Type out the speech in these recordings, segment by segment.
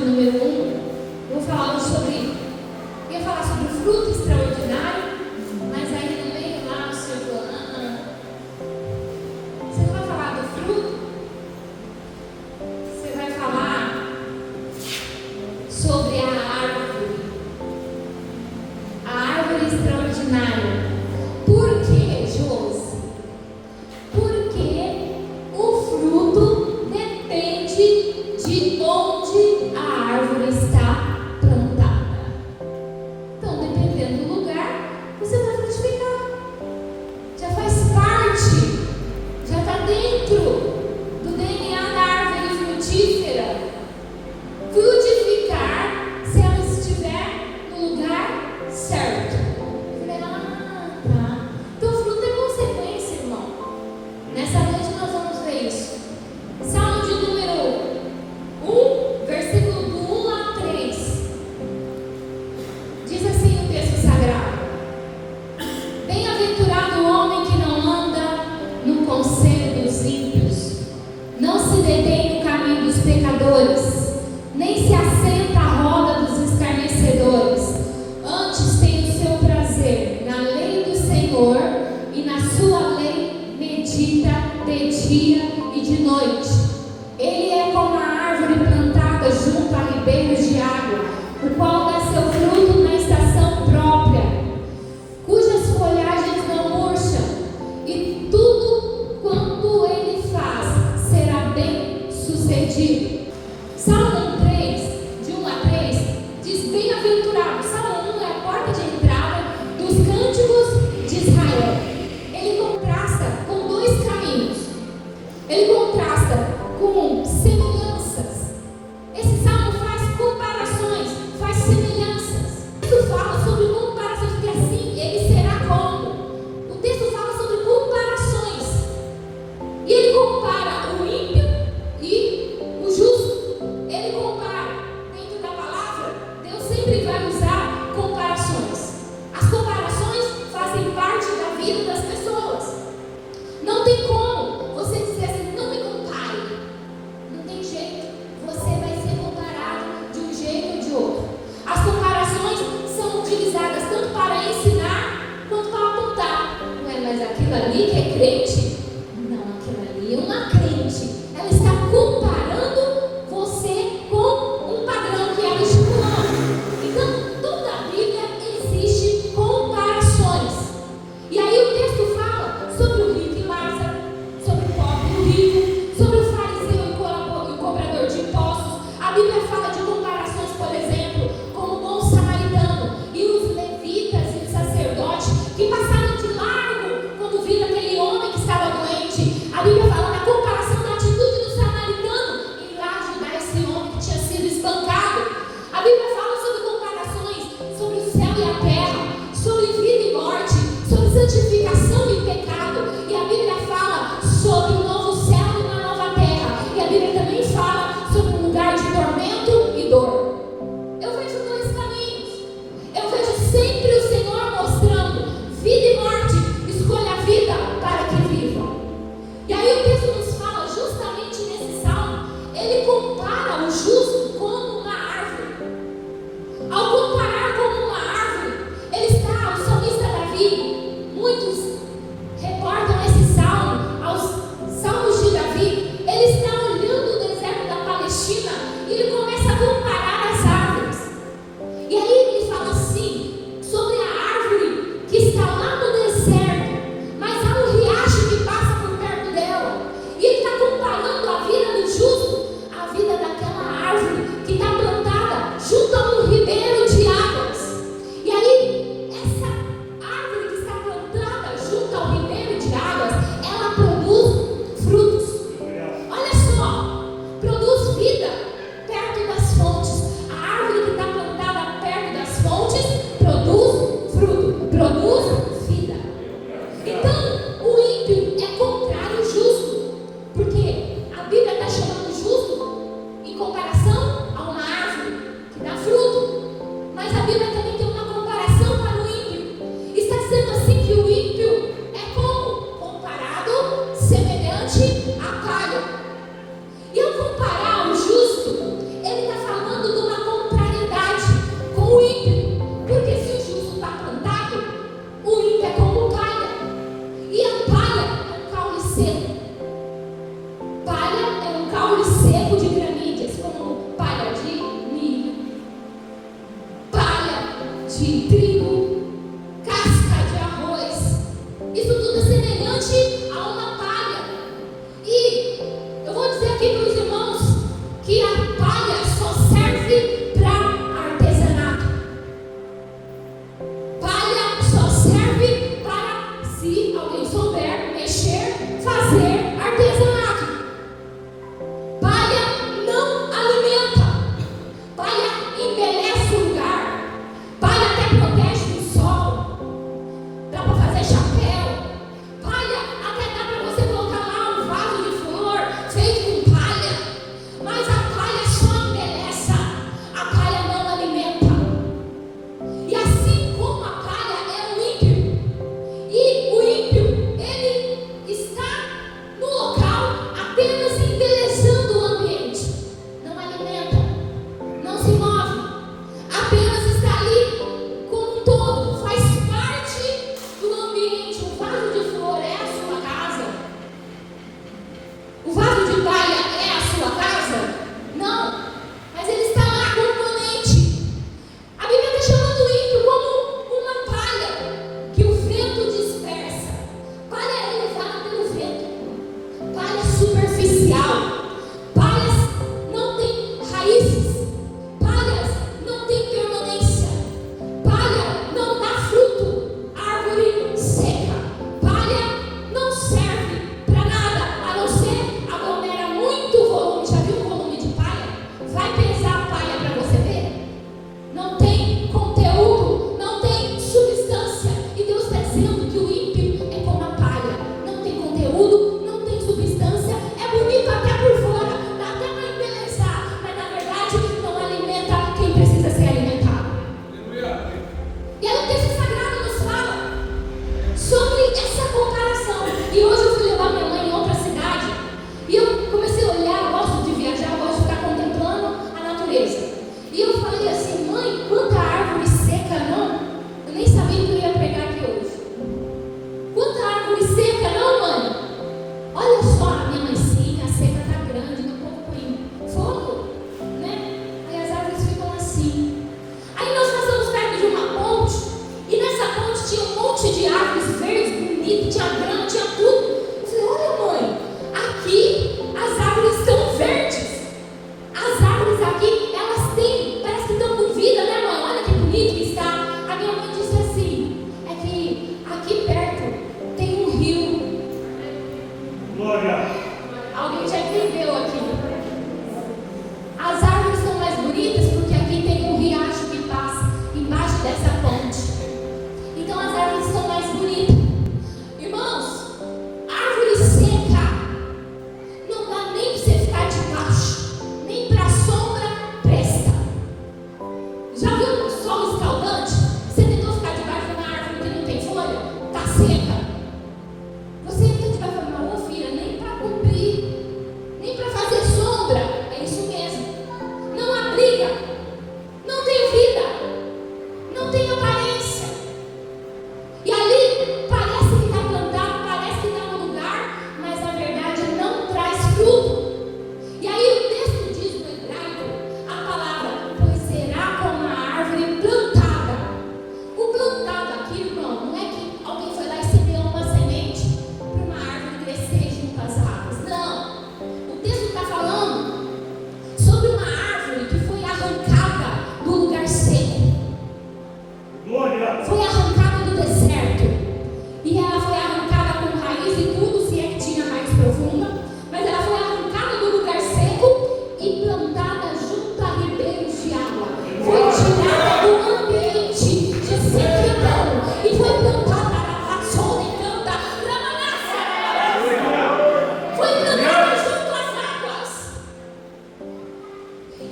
número 1, vou falar sobre. Eu ia falar sobre o fruto extraordinário, mas aí no meio lá o Senhor falou: você não vai falar do fruto? Você vai falar sobre a árvore extraordinária. Por quê, Josi? Porque o fruto depende de onde a árvore está plantada. Então, dependendo do lugar, você vai frutificar. Já faz parte, já está dentro do DNA da árvore frutífera. Frutificar se ela estiver no lugar certo. Eu falei: tá. Então, o fruto é consequência, irmão. Nessa noite nós vamos ver isso. Salmo de número 1, versículo do 1 a 3. Diz assim o texto sagrado: Bem-aventurado o homem que não anda no conselho dos ímpios, não se detém no caminho dos pecadores, nem se assenta à roda dos escarnecedores. Antes tem o seu prazer na lei do Senhor, e na sua lei medita de dia e de noite. Ele é como a árvore plantada junto a ribeiros de água, o qual dá seu fruto na estação própria, cujas folhagens não murcham, e tudo quanto ele faz será bem sucedido. Salmo 3, de 1 a 3, diz: bem-aventurado. Salmo 1 é a porta de entrada dos cânticos de Israel. Ele contrasta com dois caminhos. Ele contrasta com semelhanças. Esse salmo faz comparações, faz semelhanças. O texto fala sobre comparações, porque assim ele será como. O texto fala sobre comparações. E ele compara o ímpio e o justo. Ele compara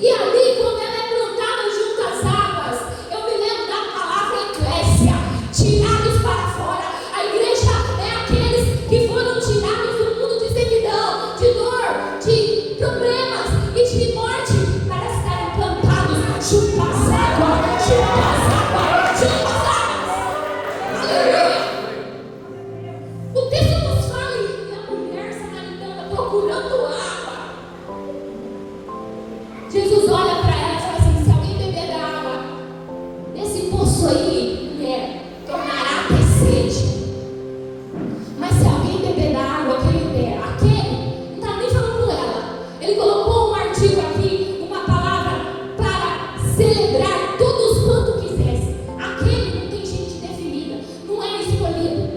E ali, quando ela é plantada junto às águas, eu me lembro da palavra eclésia, tirados para fora. A igreja é aqueles que foram tirados do mundo de servidão, de dor, de problemas e de morte, para estarem plantados junto às águas, junto às águas, junto às águas. Aleluia! O texto nos fala e a mulher samaritana procurando água. Jesus olha para ela e fala assim: se alguém beber da água desse poço aí, mulher, tornará a ter sede. Mas se alguém beber da água que ele der, aquele, não está nem falando com ela. Ele colocou um artigo aqui, uma palavra para celebrar todos quanto quisesse. Aquele não tem gente definida, não é escolhido.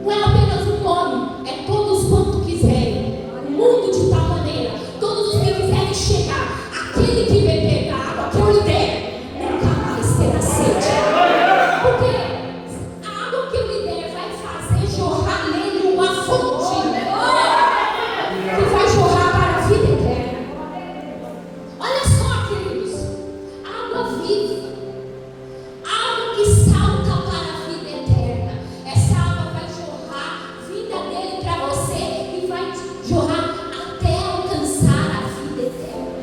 Não é apenas um nome, é todos quanto quiserem. O mundo de tal maneira, todos os que quiserem chegar, aquele que beber da água que eu lhe der, nunca mais terá sede. Porque a água que eu lhe der vai fazer jorrar nele uma fonte que vai jorrar para a vida eterna. Olha só, queridos, água viva, água que salta para a vida eterna. Essa água vai jorrar vinda dele para você e vai jorrar até alcançar a vida eterna.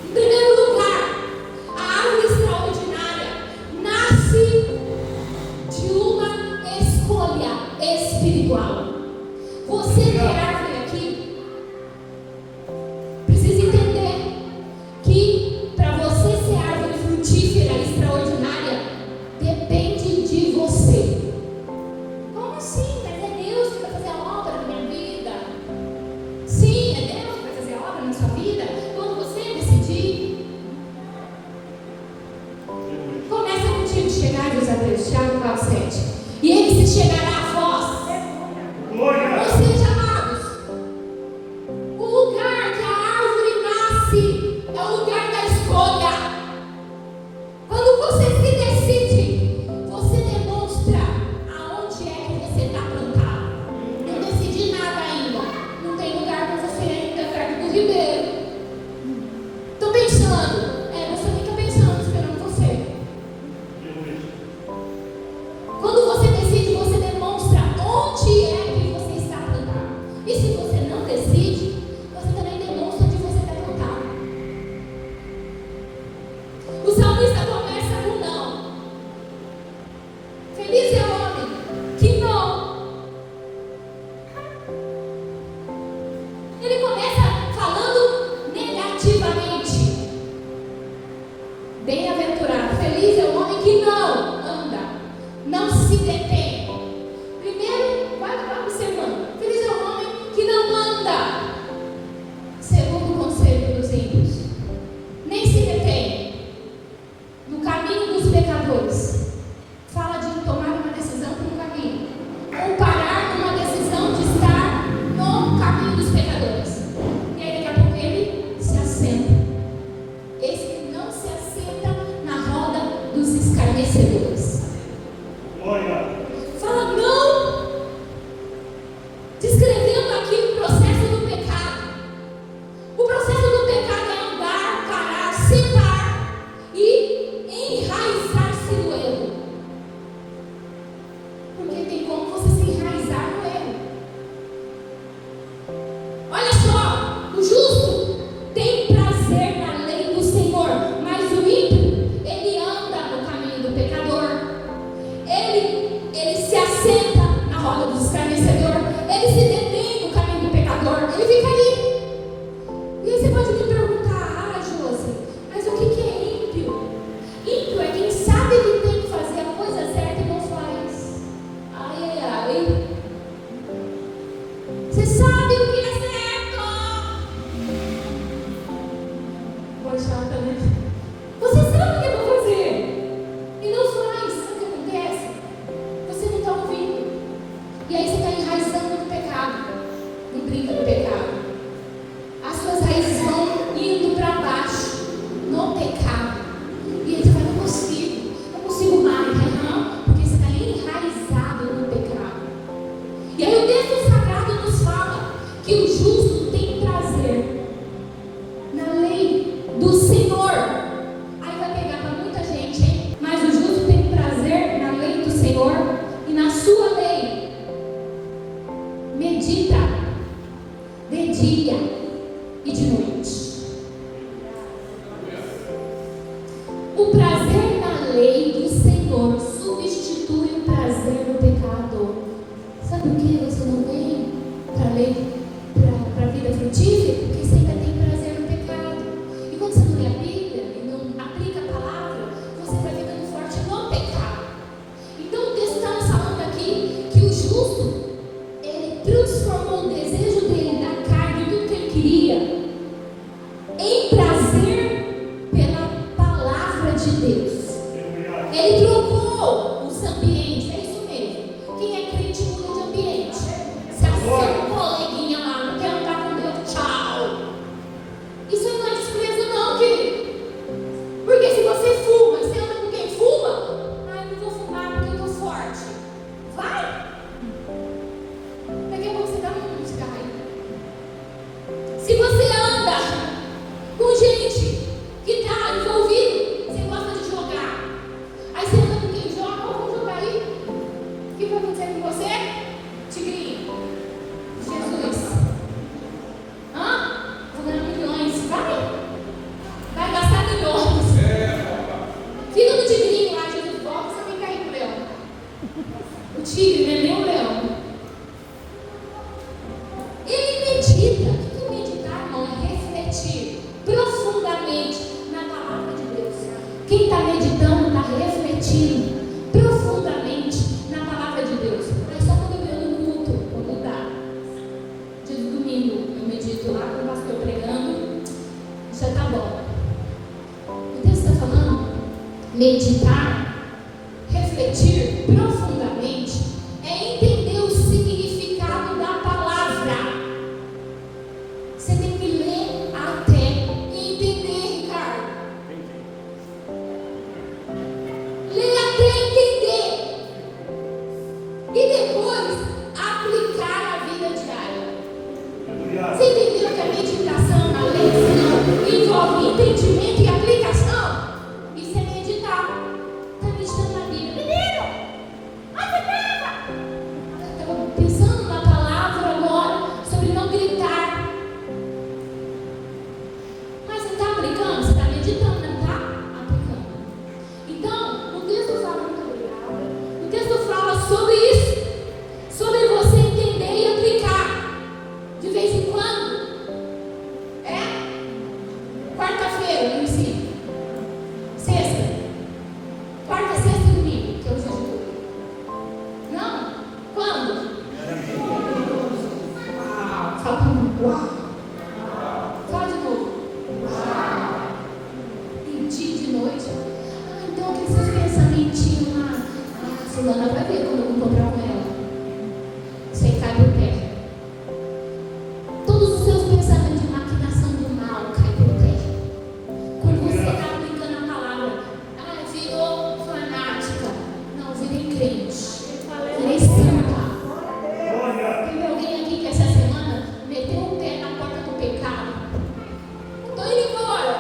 Em primeiro lugar, a árvore extraordinária nasce de uma escolha espiritual. Você que é árvore aqui, precisa entender que para você ser árvore frutífera e extraordinária, depende de você. Como assim? Mas é Deus que vai fazer a obra na minha vida. Sim, é Deus que vai fazer a obra na sua vida quando você decidir. Começa contigo, chegai-vos a Deus, Tiago 4:7. E ele se chegará a vós. Ou seja, amados, o lugar que a árvore nasce é o lugar da escolha. Quando você se decide, você demonstra aonde é que você está plantado. Não decidi nada ainda. Não tem lugar para você ainda perto do ribeiro. Estou pensando. Você também está pensando, esperando você. Quando você decide, você demonstra onde é que você está plantado. E se você não decide, você também demonstra onde você está plantado. O salmista começa com não. Feliz é o homem que não. Ele começa falando negativamente. Bem-aventurado, feliz é o homem que não anda, não se detém. Primeiro, vai observando. Feliz é o homem que não anda segundo o conselho dos ímpios, nem se detém no caminho dos pecadores. Fala de tomar uma decisão por um caminho, ou parar numa decisão de estar no caminho dos pecadores. E aí daqui a pouco ele se assenta. Esse que não se assenta na roda dos escarnecedores. Fala não, descrevendo aqui o processo do pecado. O processo do pecado é andar, parar, sentar e enraizar-se no erro. Porque tem como você se enraizar no erro. Olha só, o justo tem prazer na lei do Senhor, mas o ímpio, ele anda no caminho do pecador. Ele se assenta na roda dos escarnecedores. Ele se detém no caminho do pecador. Ele fica ali. E aí você pode me perguntar: Josi, mas o que é ímpio? Ímpio é quem sabe que tem que fazer a coisa certa e não faz. Ai, ai, ai. Você sabe o que é certo. Poxa, né? Você sabe o que é para fazer e não faz. Sabe o que acontece? Você não está ouvindo. E aí você está enraizando no pecado. Não brinca do pecado. As suas raízes vão indo para baixo no pecado. E aí você vai: não consigo mais. Não, porque você está enraizado no pecado. E aí o texto sagrado nos fala que o justo tem prazer e de noite. O prazer na lei do Senhor substitui o prazer no pecado. Sabe por que você não vem para a lei, para a vida frutífera? Porque você ainda tem prazer no pecado. E quando você não lê a Bíblia e não aplica a palavra, você vai ficando forte no pecado. Então o texto está nos falando aqui que o justo, ele transformou o desejo dele da carne, tudo que ele queria, em prazer pela palavra de Deus. Ele trocou os ambientes, é isso mesmo. Quem é crente muda de ambiente. Se a seu coleguinha lá não quer andar com Deus, tchau. Isso aí não é desprezo não, querido. Porque se você fuma e você anda com quem fuma, não vou fumar porque eu tô forte. Vai! Daqui a pouco você dá um cigarro aí. Se você anda com gente que está envolvido, você gosta de jogar. Aí você anda com quem joga, vamos jogar aí. O que vai acontecer com você? Tigrinho. Jesus. Vou ganhar milhões. Vai gastar milhões. Fica no tigrinho lá, Jesus volta, você tem que cair pro leão. O tigre não é nem o leão. Ele medita. O que é meditar, irmão? É refletir profundamente na palavra de Deus. Quem está meditando está refletindo profundamente na palavra de Deus. Mas só quando eu venho no culto, quando dá. Dia de domingo eu medito lá com o pastor pregando, já está bom. O texto está falando meditar, refletir profundamente, é entender o significado da palavra. Você tem que ler até entender, Ricardo. Ler até entender. E depois aplicar a vida diária. Você entendeu que a meditação na lei do Senhor envolve entendimento e aplicação? Isso é meditar. Está meditando na Bíblia. Menino! Onde estava? Estava pensando na palavra agora sobre não gritar. Mas você está aplicando? Você está meditando, não está aplicando. Então, o texto fala, muito obrigada. O texto fala sobre isso. Sobre você entender e aplicar. De vez em quando. Quarta-feira eu ensino. Sexta. Quarta, sexta e domingo, que é o dia de hoje. Não? Quando? Fala comigo. Uau. Fala de novo. Uau. E dia de noite. Então aqueles seus pensamentinhos lá. Fulana vai ver quando eu vou comprar com ela. Você cai por terra. Todos os seus pensamentos de maquinação do mal caem por terra. Quando você está aplicando a palavra, virou fanática. Não, virei crente. Virei santa. Teve alguém aqui que essa semana meteu o pé na porta do pecado. Estou indo embora.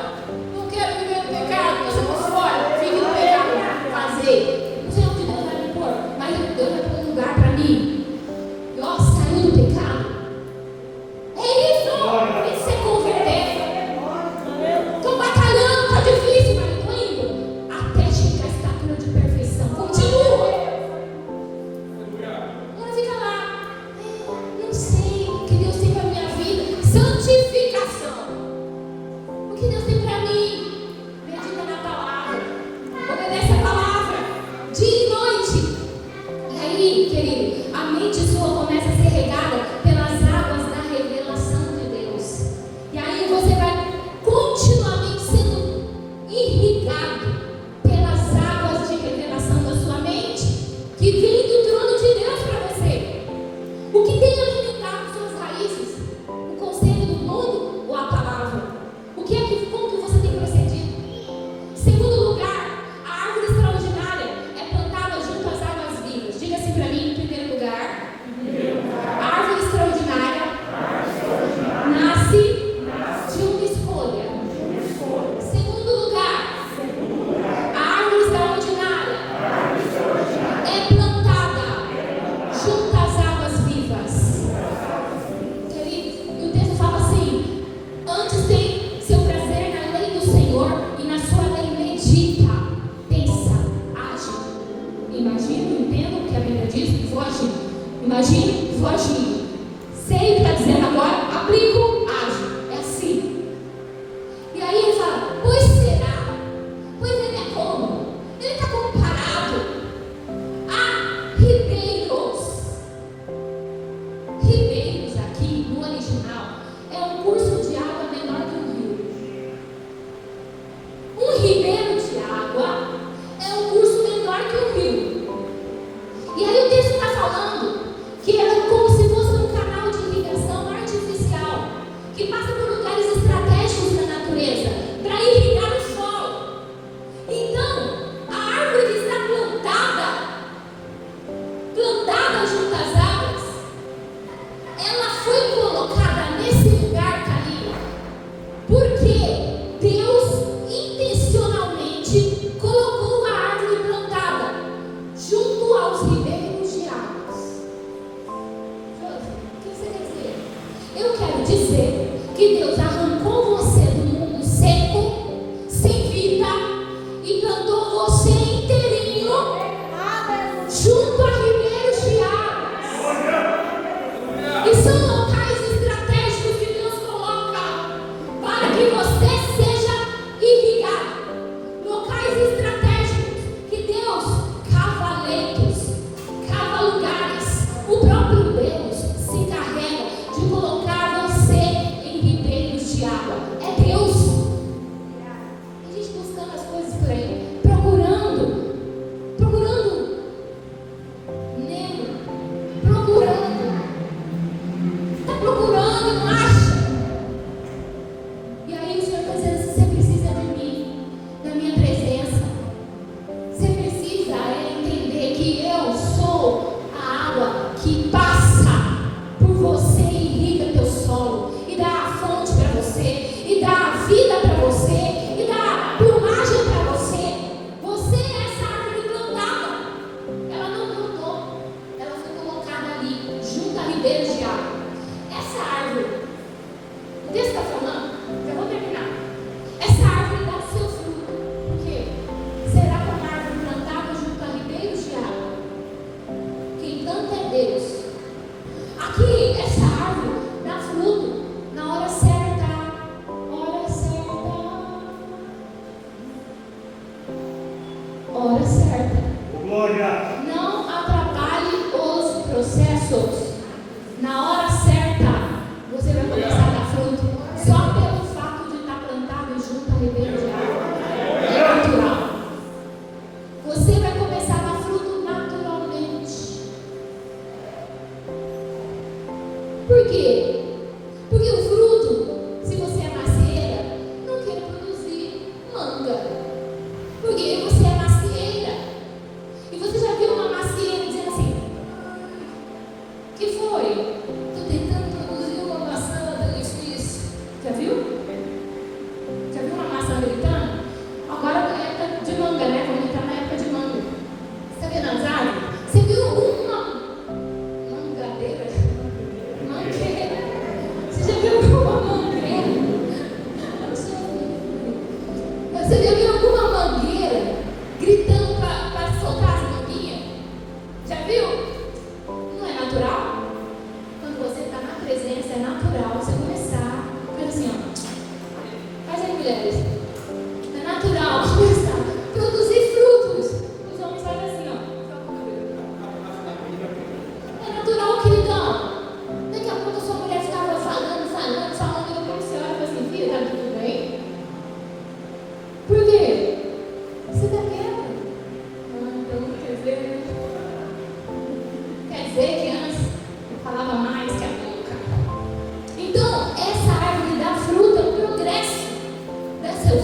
Não quero viver no pecado. Eu sou fora. Fique no pecado. Fazer. Não sei onde Deus vai me pôr. Mas eu agindo, vou agindo. Sei o que está dizendo agora, aplico, ajo. É assim. E aí ele fala, pois será? Pois ele é como? Ele está comparado a ribeiros. Ribeiros aqui no original é um curso de água menor que um rio. Um ribeiro de água é um curso menor que um rio. E aí o texto está falando que era como se fosse um canal de irrigação artificial que passa por lugares estratégicos da natureza para irrigar o solo. Então, a árvore que está plantada junto às águas, ela foi colocada nesse lugar ali porque Deus intencionalmente colocou a árvore plantada junto aos ribeiros de águas. O que você quer dizer? Eu quero dizer que Deus arrancou você do mundo seco, sem vida, e plantou você inteirinho junto a ribeiros de águas. E são locais estratégicos que Deus coloca para que você seja irrigado. Locais estratégicos que Deus cava leitos, cava lugares. O próprio Deus se encarrega de colocar você em ribeiros de água. É Deus. A gente buscando as coisas por aí, procurando Nemo, está procurando e não acha. E aí o Senhor está dizendo, você precisa de mim, da minha presença. Você precisa entender que eu sou a água que passa por você e irriga teu solo, e dá a fonte para você, e dá a vida para você, e dá a plumagem para você. Você é essa árvore plantada. Ela não brotou, ela foi colocada ali, junto a ribeiros de água. Essa árvore, o texto está falando, já vou terminar. Essa árvore dá seu fruto. Por quê? Será como uma árvore plantada junto a ribeiros de água. Quem planta é Deus. Aqui, essa árvore dá fruto na hora certa. Hora certa. Hora certa. Glória! Não atrapalhe os processos. Na hora certa, você vai começar a dar fruto. Só pelo fato de estar plantado junto a ribeira de água. É natural. Você vai começar a dar fruto naturalmente. Por quê? Porque o fruto, se você é macieira, não quer produzir manga. Porque você é macieira. E você já viu uma macieira dizendo assim: que foi? Estou tentando produzir uma maçã, tá difícil. Já viu? Já viu uma maçã gritando? Agora é época de manga, né? Vamos entrar na época de manga. Você está vendo as árvores? Você viu uma mangadeira? Mangueira. Você já viu uma mangueira? Você já viu alguma mangueira gritando para soltar as manguinhas? Já viu? Não é natural? Quando você está na presença, é natural você começar a fazer assim, ó. Faz aí, mulheres. É natural começar a produzir frutos. Os homens fazem assim, ó. É natural, queridão. Daqui a pouco a sua mulher ficava falando, e depois você olha e fala assim, filha, tá tudo bem? Por quê? Você está quieta. Então, quer dizer que antes eu falava mais que a boca. Então, essa árvore dá fruto, é um progresso. Dá seu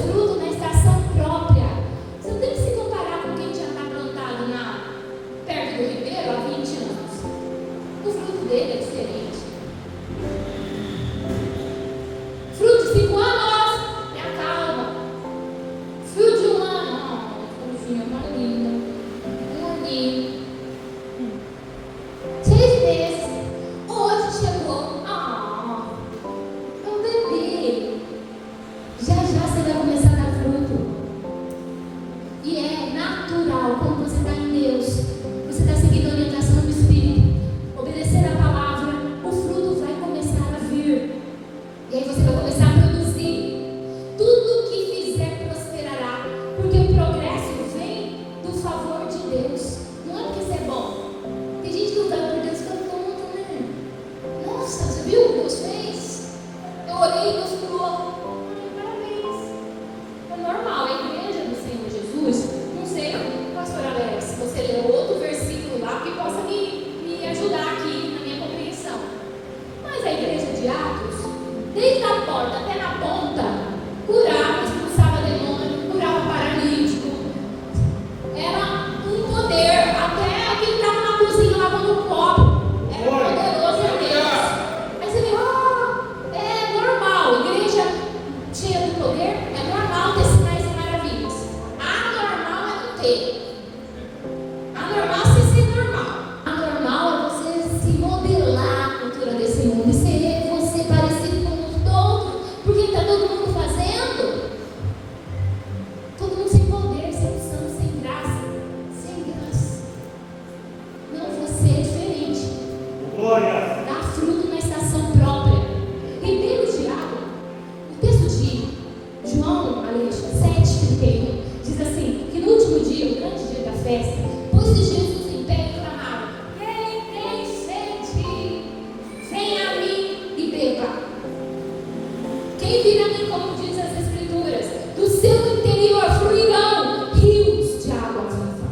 festa. Pôs-se Jesus em pé e clamava: quem tem sede, venha a mim e beba. Quem virá a mim, como diz as Escrituras, do seu interior fluirão rios de água viva.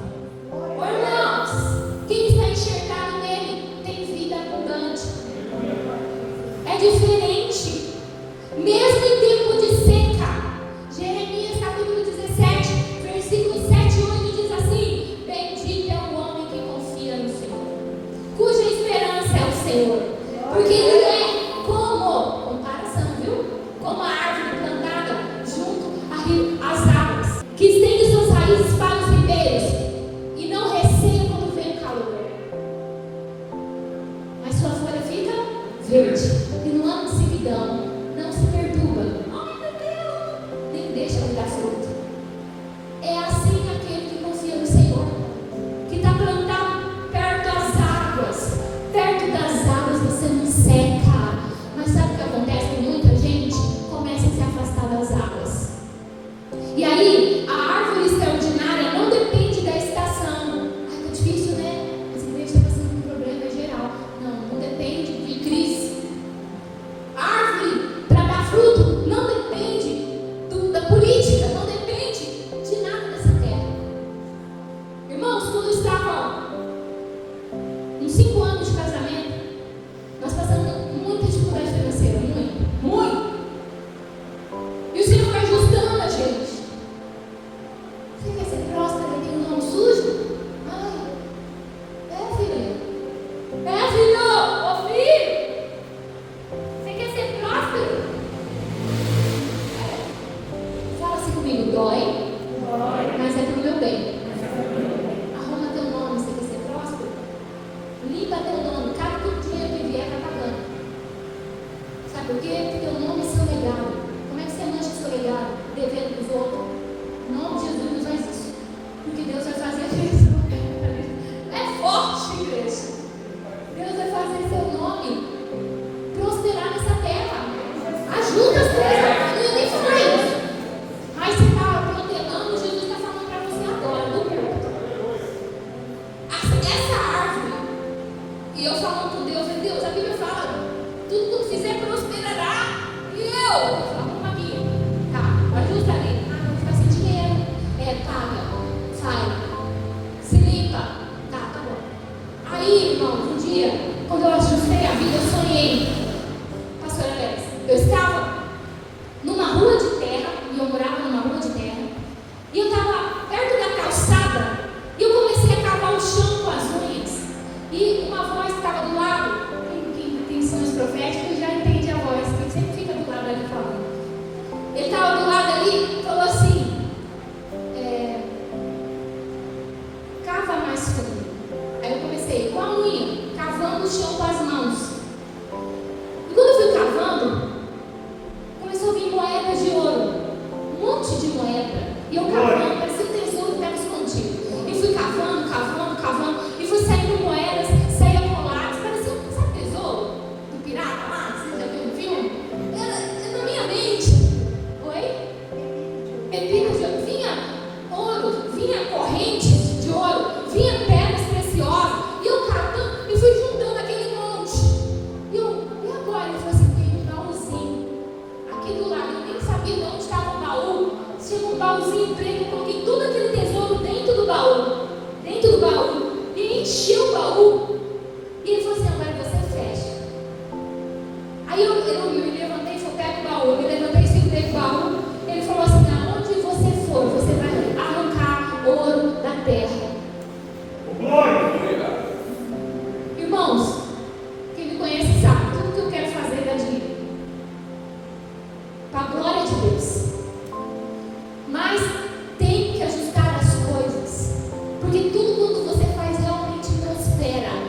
Irmãos, quem está enxertado nele tem vida abundante. É diferente. Mesmo em tempo de seca, Jeremias capítulo 17, versículos 7 e 8 diz assim: bendito é o homem que confia no Senhor, cuja esperança é o Senhor, porque ele é como, comparação, viu? Como a árvore plantada junto às águas, que estende suas raízes para os ribeiros e não receia quando vem o calor, mas sua folha fica verde, e no ano de sequidão não se perturba. Oh meu Deus! Nem deixa de dar fruto. É assim aquele que confia no Senhor, que está plantado perto das águas. Perto das águas você não seca. Mas sabe o que acontece com muita gente? Começa a se afastar das águas. E aí, a árvore extraordinária não depende da estação. Ai, tá difícil, né? Essa igreja está passando por um problema geral. Não depende de crise. A árvore, para dar fruto, não depende da política, não depende de nada nessa terra. Irmãos, quando eu estava uns 5 anos de casamento, nós passamos muita dificuldade financeira, muito. E o Senhor foi ajustando a gente. Você quer ser próspera e tem um nome sujo? Ai, filho. Ô filho. Você quer ser próspero? Fala assim comigo, dói, mas é pro meu bem. Arruma teu nome, você quer ser próspero? Limpa teu nome, cada dinheiro que vier tá pagando. Sabe por quê? Porque o nome é seu legado. Como é que você mancha seu legado? Devendo pros outros. Em nome de Jesus não faz isso, porque Deus vai fazer isso. É forte, igreja. Deus vai fazer seu nome prosperar nessa terra. Ajuda as pessoas. Eu ia nem falar isso. Mas você está protelando, Jesus está falando para você agora, no culto. Essa árvore, e eu falando com Deus, Deus, a Bíblia fala: tudo que tu fizer prosperará. E eu falo com a minha. Tá, ajusta ali. Vou ficar sem dinheiro. Paga, sai, se limpa. Tá bom. Aí, irmãos, um dia, quando eu ajustei a vida, eu sonhei. Pastor Alex, eu estava numa rua de terra, e eu morava numa rua de terra, e eu estava perto da calçada, e eu comecei a cavar o chão com as unhas, e uma voz estava do lado. Quem tem sonhos proféticos já entende a voz, que sempre fica do lado ali falando. Ele estava do lado ali e falou assim: cava mais fundo. Aí eu comecei com a unha, cavando o chão com as mãos. E quando eu fui cavando, começou a vir moedas de ouro, um monte de moeda. E eu cavando, parecia um tesouro que estava escondido. E fui cavando, e fui saindo moedas, saía colares, parecia um, sabe, tesouro do pirata lá, você já viu no filme? Era na minha mente. Oi? Pepitas de ouro, vinha ouro, vinha correntes de ouro, vinha pedras preciosas. E eu catando e fui juntando aquele monte. E agora? Ele falou assim: tem um baúzinho aqui do lado. Eu nem sabia de onde estava o baú. Tinha um baúzinho preto. Eu coloquei todo aquele tesouro dentro do baú. E encheu o baú. E ele falou assim: agora você fecha. Aí eu me levantei e falei: pega o baú. Eu me levantei e segurei o baú. Ele falou assim: aonde você for, você vai arrancar ouro da terra. Irmãos, quem me conhece sabe, tudo que eu quero fazer dá dinheiro, para a glória de Deus. Mas tem que ajustar as coisas, porque tudo quando você faz realmente prospera.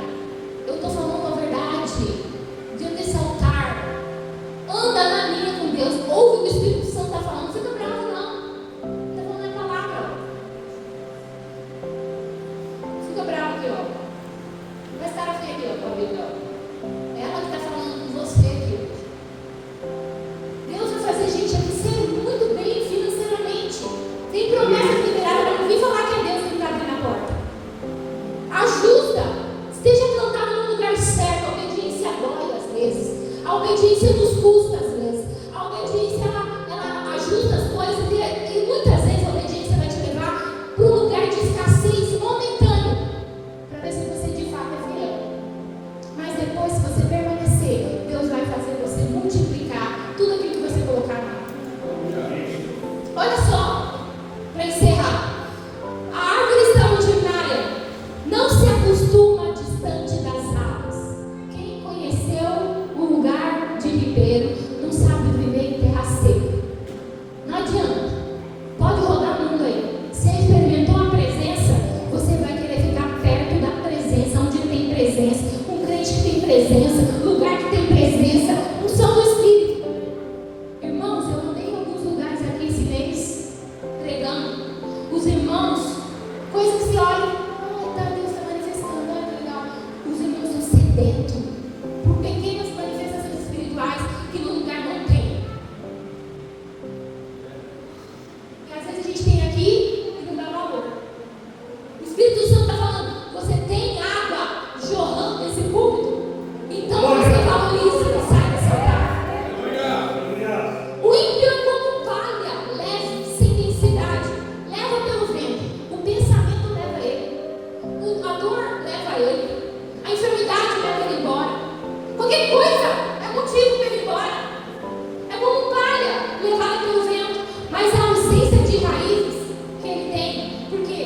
Mas a ausência de raízes que ele tem, porque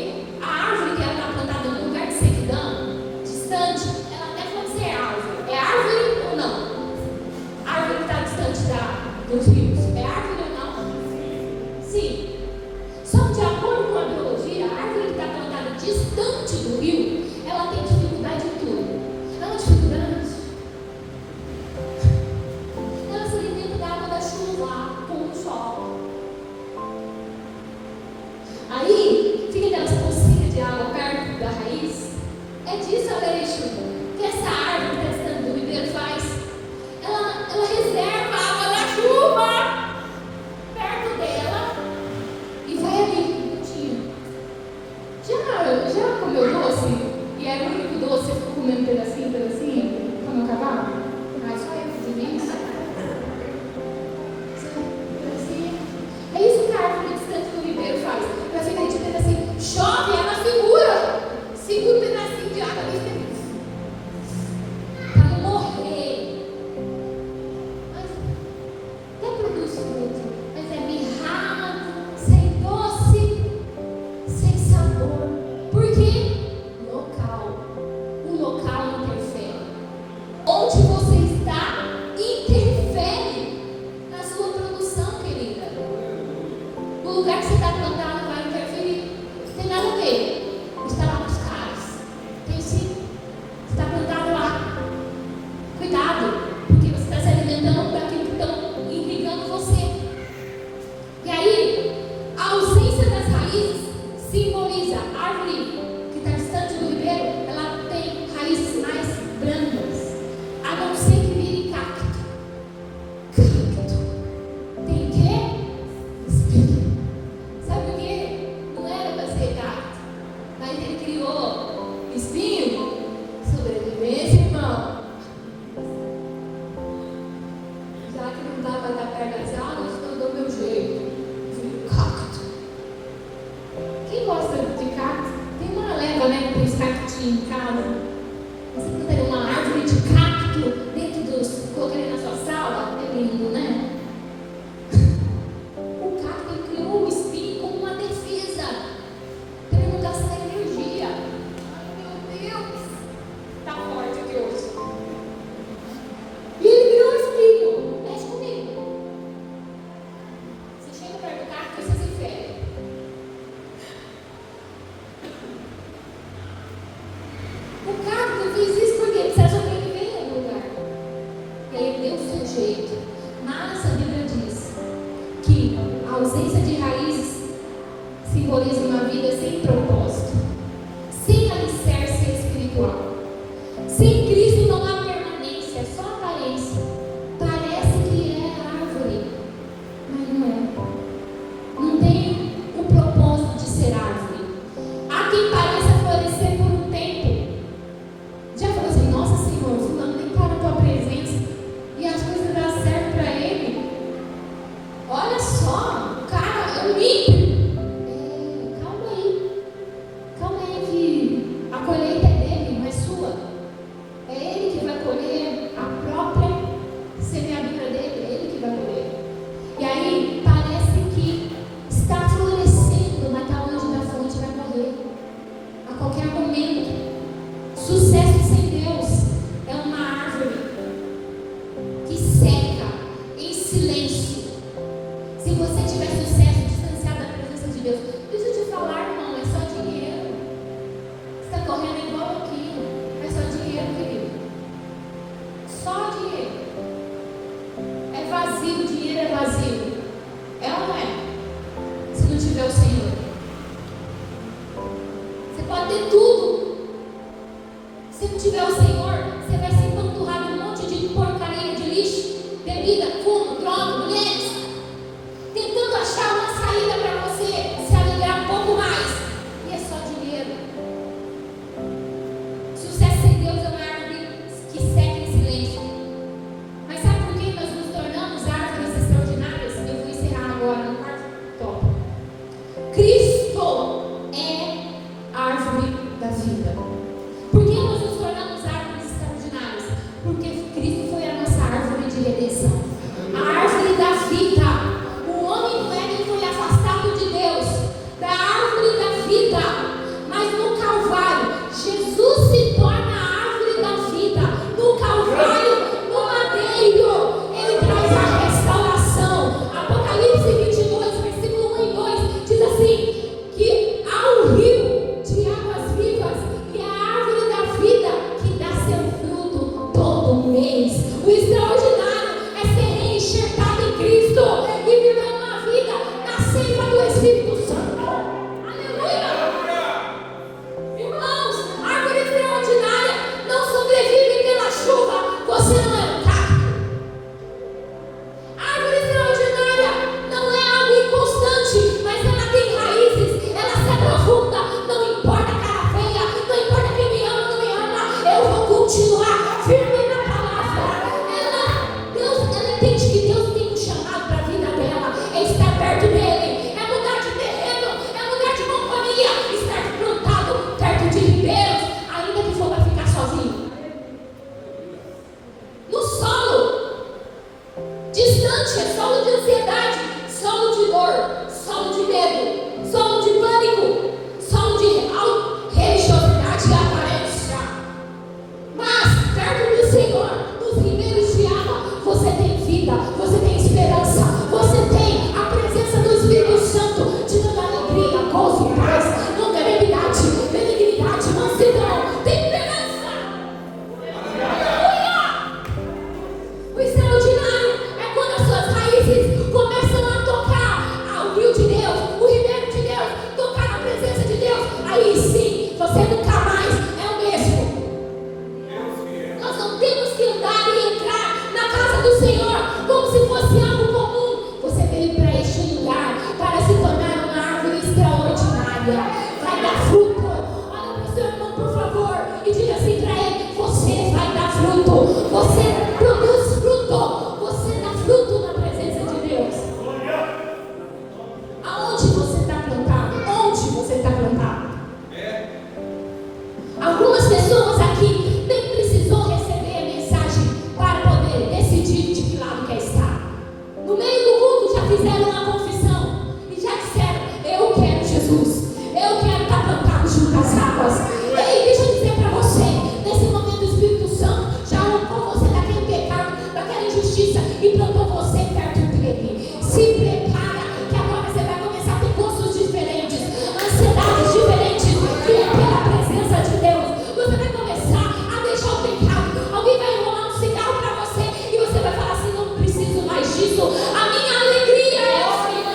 a árvore que ela está plantada num lugar de sequidão, distante, ela até pode ser árvore. É árvore ou não? A árvore que está distante dos rios. É árvore ou não? Sim. Só que de acordo com a biologia, a árvore que está plantada distante do rio, ela tem dificuldade em tudo. Ela é dificuldade. Ela se alimenta da água da chuva, com o sol. Aí, fica aquelas pocinhas de água perto da raiz. É disso, Aleixo, que essa árvore que está distante do ribeiro faz. Ela reserva a água da chuva perto dela e vai ali, minutinho. Já comeu doce? E era o único doce, você ficou comendo pedacinho, para não acabar? Só eu fiz isso. É isso que a árvore distante do ribeiro faz. Ela fica aí de pedacinho. Chove, ela segura um pedacinho de água ali. Para não morrer. Mas até produz fruto. Mas é mirrado, sem doce, sem sabor. Por quê? O local interfere. Onde você está interfere na sua produção, querida. O lugar que você está plantado vai interferir. Não tem nada a ver. Está lá com os caras. Tem sim. Você está plantado lá. Cuidado, porque você está se alimentando daquilo que estão irrigando você. E aí, a ausência das raízes simboliza a árvore que está distante do ribeiro. Ela tem raízes mais brandas, a não ser que vire cacto. Cacto tem o quê? Espinho. Sabe por quê? Não era para ser cacto, mas ele criou espinho. Sobrevivência, irmão. Já que não dá para dar perto das águas, eu dou meu jeito. Cacto. Quem gosta de cacto? Tem uma leva, né? Que tem os cactinhos em casa. Você plantaria uma árvore de cacto dentro dos. Colocaria na sua sala? É lindo, né? O cacto ele criou o espinho como uma defesa para ele não gastar energia. Ai, meu Deus! Tá forte aqui hoje. E ele criou o espinho. Mexe comigo. Você chega perto do cacto e você se fere. O cacto fez isso porque ele precisa sobreviver em algum lugar. E aí ele deu o seu jeito. Mas a Bíblia diz que a ausência de raízes simboliza uma vida sem propósito, sem alicerce espiritual. Sem Cristo não há permanência, é só aparência. Parece que é árvore, mas não é. Não tem o propósito de ser árvore. Há quem pareça florescer por um tempo. Já falou assim, nossa Senhor, fulano nem está na tua presença e as coisas dão certo para ele. Olha só, o cara é um ímpio. Calma aí que a colheita é dele, não é sua. É ele que vai colher a própria semeadura dele, é ele que vai colher. E aí parece que está florescendo, mas está longe da fonte, vai morrer a qualquer momento. Sucesso sem Deus é uma árvore que seca em silêncio. Se você tiver sucesso distanciado da presença de Deus, deixa eu te falar, irmão, é só dinheiro. Você está correndo igual aqui, é só dinheiro, querido. Só dinheiro. É vazio, dinheiro é vazio. É ou não é? Se não tiver o Senhor. Você pode ter tudo. Se não tiver o Senhor, você vai se empanturrar num monte de porcaria, de lixo, bebida, fumo, droga, mulheres, tentando achar uma saída para você se alegrar um pouco mais. E é só dinheiro. Sucesso sem Deus é uma árvore que seca em silêncio. Mas sabe por que nós nos tornamos árvores extraordinárias? Eu vou encerrar agora no quarto tópico. Cristo é árvore da vida. Por que nós nos tornamos árvores Espírito Santo. Aleluia! Irmãos, árvore extraordinária não sobrevive pela chuva. Você não é um cacto. Árvore extraordinária não é algo inconstante, mas ela tem raízes, ela se aprofunda. Não importa a cara feia, não importa quem me ama ou não me ama, eu vou continuar firme na palavra. Ela entende que Deus tem um chamado para a vida dela, é estar perto dele, é mudar de terreno, é mudar de companhia, estar plantado perto de ribeiros, ainda que for para ficar sozinho. No solo distante, é solo de ansiedade, solo de dor, solo de medo, solo de pânico, solo de religiosidade e aparência. Mas perto do Senhor, nos ribeiros de água, você tem vida, você tem esperança, você tem a presença do Espírito Santo, te dando alegria, gozo, paz, longanimidade, benignidade, mansidão, temperança. Aleluia! O extraordinário é quando as suas raízes começam a tocar ao rio de Deus, o ribeiro de Deus, tocar na presença de Deus. Aí sim, você nunca mais é o mesmo. Nós não temos que andar e entrar na casa do Senhor como se fosse algo comum. Você veio para este lugar para se tornar uma árvore extraordinária. Vai dar fruto. Olha para o seu irmão, por favor, e diga assim para ele: você vai dar fruto. Você produz fruto. Você dá fruto na presença de Deus. Aonde você está plantado? Onde você está plantado? Algumas pessoas aqui nem precisou receber a mensagem para poder decidir de que lado quer estar. No meio do culto já fizeram uma confissão e já disseram: eu quero Jesus, eu quero estar plantado junto às águas. Ei, deixa eu dizer para você, nesse momento o Espírito Santo já arrancou você daquele pecado, daquela injustiça e plantou você perto dele. Se prepara, que agora você vai começar a ter gostos diferentes, ansiedades diferentes, que é pela presença de Deus. Você vai começar a deixar o pecado. Alguém vai enrolar um cigarro para você e você vai falar assim: não preciso mais disso. A minha alegria é o Senhor.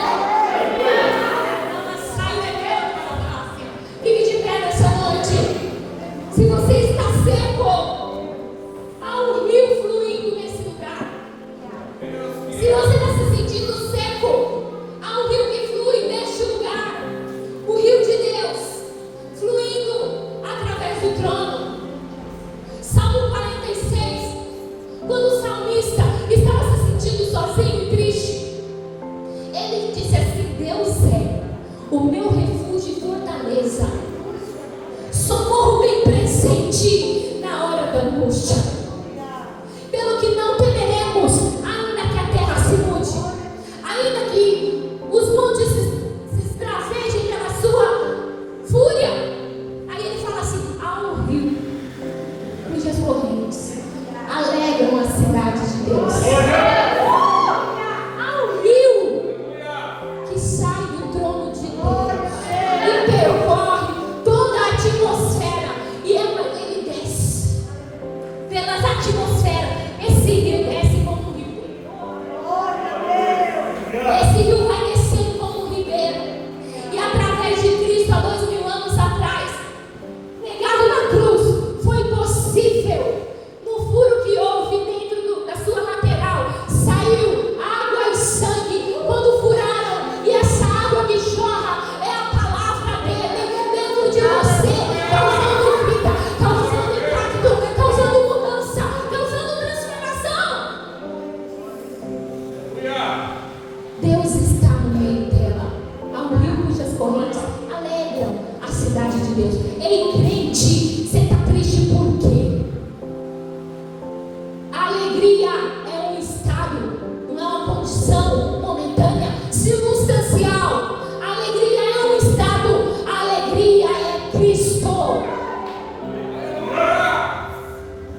Fique de pé nessa noite. Se você está seco, há um rio fluindo nesse lugar. Se você está se sentindo seco, há um rio que flui neste lugar. O rio de Deus fluindo através do trono. Salmo 46. Quando o salmista estava se sentindo sozinho e triste, ele disse assim: Deus é o meu refúgio e fortaleza, socorro bem presente na hora da angústia. Pelo que não temeremos, ainda que a terra se mude, ainda que os montes se esbravejem pela sua fúria. Aí ele fala assim: há um rio cujas correntes alegram a cidade de Deus. Há um rio que sai do trono de Deus e percorre toda a atmosfera, e ele desce pelas atmosferas. Esse rio desce como um rio. Esse rio vai descendo como um ribeiro. E através de Cristo, há 2000 anos atrás, negado na cruz, foi possível, no furo que houve dentro da sua lateral, saiu água e sangue. Quando furaram, e essa água que jorra é a palavra dele dentro de você, causando vida, causando impacto, causando mudança, causando transformação. Deus está no meio dela. Há um rio cujas correntes alegram a cidade de Deus. Ei, crente, você está triste por quê? A alegria é um estado, não é uma condição momentânea, circunstancial. A alegria é um estado, a alegria é Cristo.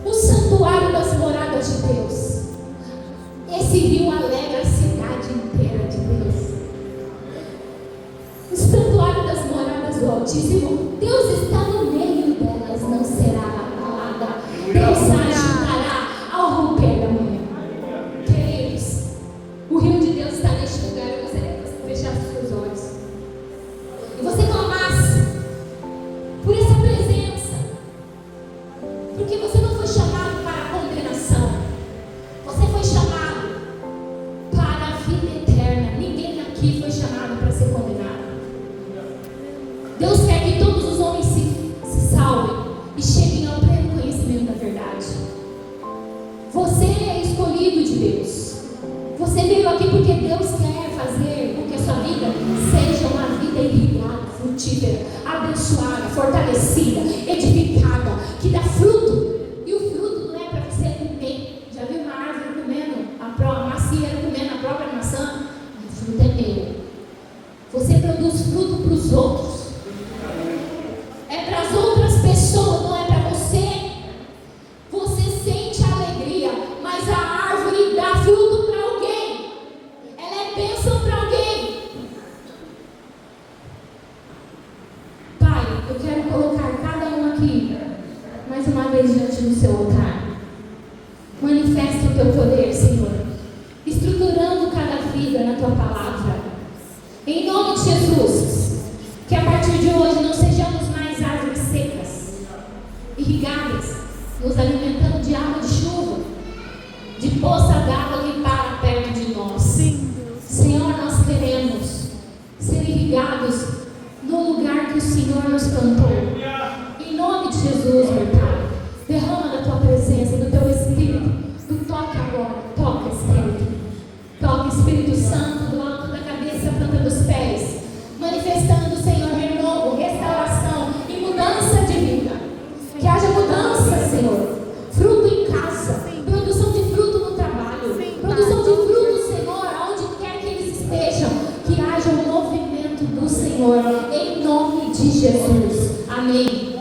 O santuário das moradas de Deus. Esse rio alegra a cidade inteira de Deus. O santuário das moradas do Altíssimo, Deus está no meio delas, não será abalada. Deus ajudará ao romper da manhã. Queridos, o rio de Deus está neste lugar. Eu gostaria que você fechasse seus olhos. foi chamado para ser condenado. Deus quer que todos os homens se salvem e cheguem ao pleno conhecimento da verdade. Você é escolhido de Deus. Você veio aqui porque Deus quer fazer com que a sua vida seja uma vida irrigada, frutífera, abençoada, fortalecida, edificada, que dá fruto. E o fruto não é para você comer. Já viu uma árvore comendo a macieira comendo a própria maçã? O fruto é meu. Você produz fruto para os outros. É para as outras pessoas, não é para você. Você sente alegria, mas a árvore dá fruto para alguém. Ela é bênção para alguém. Pai, eu quero colocar cada um aqui mais uma vez diante do seu altar. Manifesta o teu poder, Senhor, estruturando cada vida na tua palavra. Em nome de Jesus, que a partir de hoje não sejamos mais árvores secas, irrigadas, nos alimentando de água de chuva, de poça d'água que para perto de nós. Senhor, nós queremos ser irrigados no lugar que o Senhor nos plantou. Em nome de Jesus, meu Pai, derrama da tua presença, do teu Espírito, do toque agora, toca Espírito. Toca Espírito Santo, do alto da cabeça à planta dos pés, manifestando, Senhor, renovo, restauração e mudança de vida. Que haja mudança, Senhor. Fruto em casa, produção de fruto no trabalho, produção de fruto, Senhor, aonde quer que eles estejam. Que haja um movimento do Senhor, em nome de Jesus. Amém.